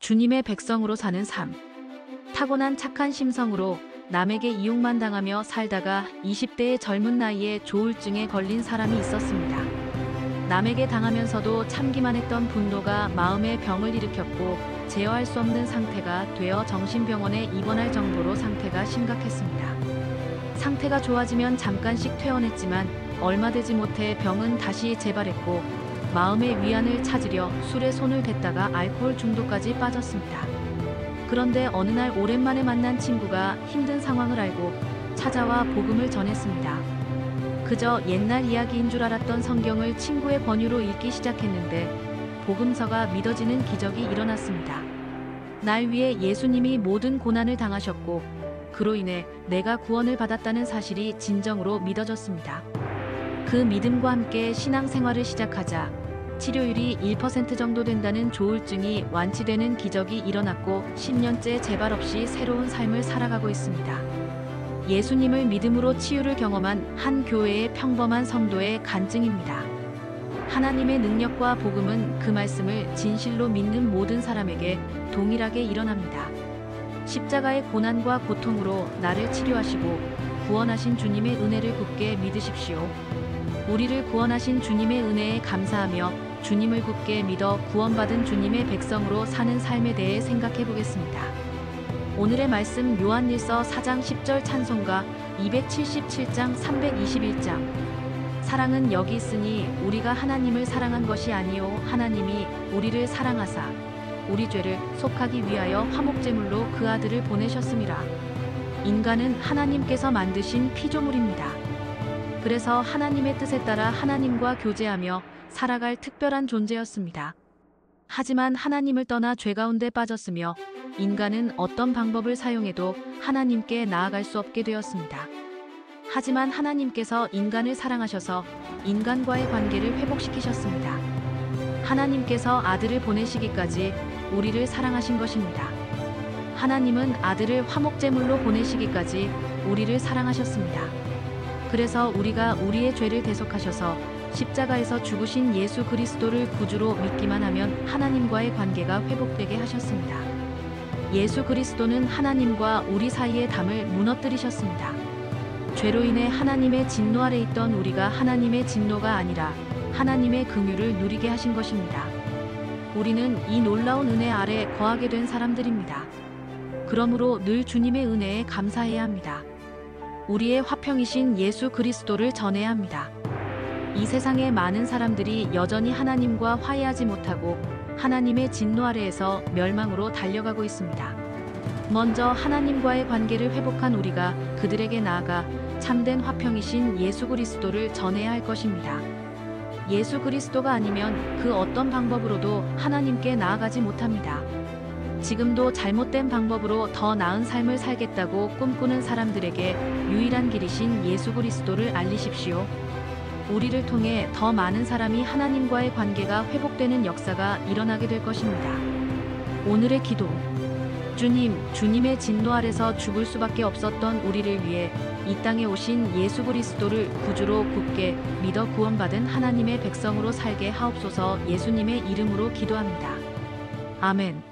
주님의 백성으로 사는 삶. 타고난 착한 심성으로 남에게 이용만 당하며 살다가 20대의 젊은 나이에 조울증에 걸린 사람이 있었습니다. 남에게 당하면서도 참기만 했던 분노가 마음의 병을 일으켰고 제어할 수 없는 상태가 되어 정신병원에 입원할 정도로 상태가 심각했습니다. 상태가 좋아지면 잠깐씩 퇴원했지만 얼마 되지 못해 병은 다시 재발했고 마음의 위안을 찾으려 술에 손을 댔다가 알코올 중독까지 빠졌습니다. 그런데 어느 날 오랜만에 만난 친구가 힘든 상황을 알고 찾아와 복음을 전했습니다. 그저 옛날 이야기인 줄 알았던 성경을 친구의 권유로 읽기 시작했는데 복음서가 믿어지는 기적이 일어났습니다. 날 위해 예수님이 모든 고난을 당하셨고 그로 인해 내가 구원을 받았다는 사실이 진정으로 믿어졌습니다. 그 믿음과 함께 신앙생활을 시작하자 치료율이 1% 정도 된다는 조울증이 완치되는 기적이 일어났고 10년째 재발 없이 새로운 삶을 살아가고 있습니다. 예수님을 믿음으로 치유를 경험한 한 교회의 평범한 성도의 간증입니다. 하나님의 능력과 복음은 그 말씀을 진실로 믿는 모든 사람에게 동일하게 일어납니다. 십자가의 고난과 고통으로 나를 치료하시고 구원하신 주님의 은혜를 굳게 믿으십시오. 우리를 구원하신 주님의 은혜에 감사하며 주님을 굳게 믿어 구원받은 주님의 백성으로 사는 삶에 대해 생각해 보겠습니다. 오늘의 말씀 요한일서 4장 10절 찬송가 277장 321장. 사랑은 여기 있으니 우리가 하나님을 사랑한 것이 아니요 하나님이 우리를 사랑하사 우리 죄를 속하기 위하여 화목제물로 그 아들을 보내셨음이라. 인간은 하나님께서 만드신 피조물입니다. 그래서 하나님의 뜻에 따라 하나님과 교제하며 살아갈 특별한 존재였습니다. 하지만 하나님을 떠나 죄 가운데 빠졌으며 인간은 어떤 방법을 사용해도 하나님께 나아갈 수 없게 되었습니다. 하지만 하나님께서 인간을 사랑하셔서 인간과의 관계를 회복시키셨습니다. 하나님께서 아들을 보내시기까지 우리를 사랑하신 것입니다. 하나님은 아들을 화목제물로 보내시기까지 우리를 사랑하셨습니다. 그래서 우리가 우리의 죄를 대속하셔서 십자가에서 죽으신 예수 그리스도를 구주로 믿기만 하면 하나님과의 관계가 회복되게 하셨습니다. 예수 그리스도는 하나님과 우리 사이의 담을 무너뜨리셨습니다. 죄로 인해 하나님의 진노 아래 있던 우리가 하나님의 진노가 아니라 하나님의 긍휼을 누리게 하신 것입니다. 우리는 이 놀라운 은혜 아래 거하게 된 사람들입니다. 그러므로 늘 주님의 은혜에 감사해야 합니다. 우리의 화평이신 예수 그리스도를 전해야 합니다. 이 세상의 많은 사람들이 여전히 하나님과 화해하지 못하고 하나님의 진노 아래에서 멸망으로 달려가고 있습니다. 먼저 하나님과의 관계를 회복한 우리가 그들에게 나아가 참된 화평이신 예수 그리스도를 전해야 할 것입니다. 예수 그리스도가 아니면 그 어떤 방법으로도 하나님께 나아가지 못합니다. 지금도 잘못된 방법으로 더 나은 삶을 살겠다고 꿈꾸는 사람들에게 유일한 길이신 예수 그리스도를 알리십시오. 우리를 통해 더 많은 사람이 하나님과의 관계가 회복되는 역사가 일어나게 될 것입니다. 오늘의 기도. 주님, 주님의 진노 아래서 죽을 수밖에 없었던 우리를 위해 이 땅에 오신 예수 그리스도를 구주로 굳게 믿어 구원받은 하나님의 백성으로 살게 하옵소서. 예수님의 이름으로 기도합니다. 아멘.